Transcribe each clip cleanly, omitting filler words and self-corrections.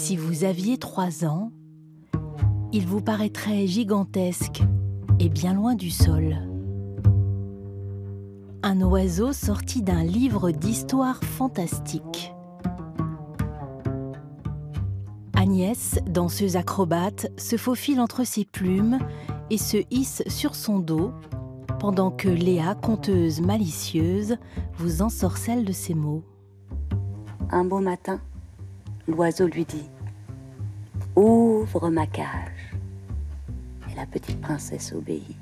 Si vous aviez 3 ans, il vous paraîtrait gigantesque et bien loin du sol. Un oiseau sorti d'un livre d'histoire fantastique. Agnès, danseuse acrobate, se faufile entre ses plumes et se hisse sur son dos, pendant que Léa, conteuse malicieuse, vous ensorcelle de ses mots. Un beau matin, l'oiseau lui dit « Ouvre ma cage ». Et la petite princesse obéit.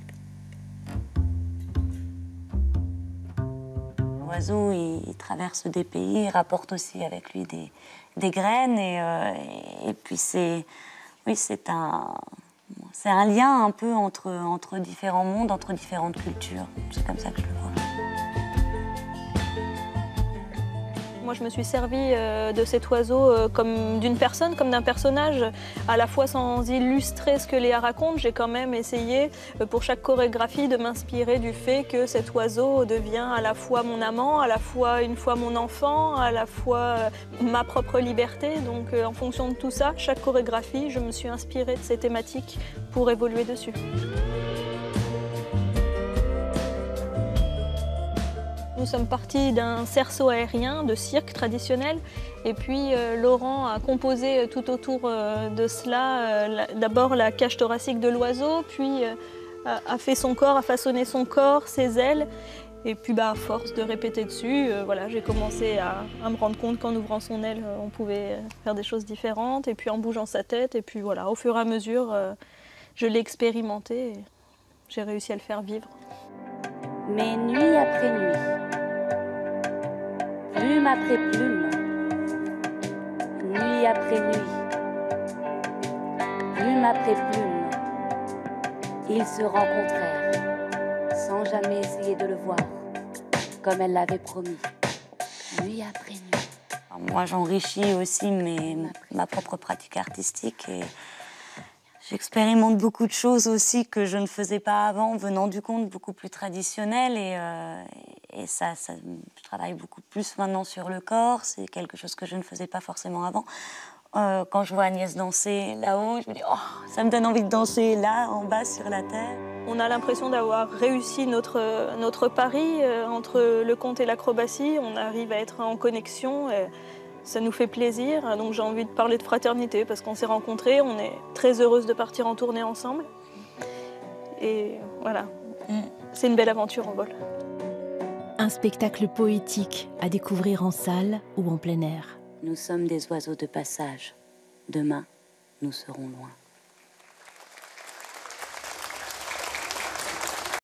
L'oiseau, il traverse des pays, il rapporte aussi avec lui des graines. Et puis c'est un lien un peu entre différents mondes, entre différentes cultures. C'est comme ça que je le vois. Moi, je me suis servie de cet oiseau comme d'une personne, comme d'un personnage, à la fois sans illustrer ce que Léa raconte. J'ai quand même essayé, pour chaque chorégraphie, de m'inspirer du fait que cet oiseau devient à la fois mon amant, à la fois une fois mon enfant, à la fois ma propre liberté. Donc, en fonction de tout ça, chaque chorégraphie, je me suis inspirée de ces thématiques pour évoluer dessus. Nous sommes partis d'un cerceau aérien de cirque traditionnel et puis Laurent a composé tout autour de cela d'abord la cage thoracique de l'oiseau, puis a fait son corps, a façonné son corps, ses ailes. Et puis à force de répéter dessus, voilà, j'ai commencé à me rendre compte qu'en ouvrant son aile, on pouvait faire des choses différentes, et puis en bougeant sa tête, et puis voilà, au fur et à mesure, je l'ai expérimenté et j'ai réussi à le faire vivre. Mais nuit après nuit, plume après plume, nuit après nuit, plume après plume, ils se rencontrèrent, sans jamais essayer de le voir, comme elle l'avait promis, nuit après nuit. Moi, j'enrichis aussi ma propre pratique artistique et j'expérimente beaucoup de choses aussi que je ne faisais pas avant, venant du conte beaucoup plus traditionnel. Et ça, je travaille beaucoup plus maintenant sur le corps. C'est quelque chose que je ne faisais pas forcément avant. Quand je vois Agnès danser là-haut, je me dis « Oh, ça me donne envie de danser là, en bas, sur la terre ». On a l'impression d'avoir réussi notre pari entre le conte et l'acrobatie. On arrive à être en connexion. Ça nous fait plaisir, donc j'ai envie de parler de fraternité parce qu'on s'est rencontrés, on est très heureuse de partir en tournée ensemble. Et voilà, c'est une belle aventure en vol. Un spectacle poétique à découvrir en salle ou en plein air. Nous sommes des oiseaux de passage. Demain, nous serons loin.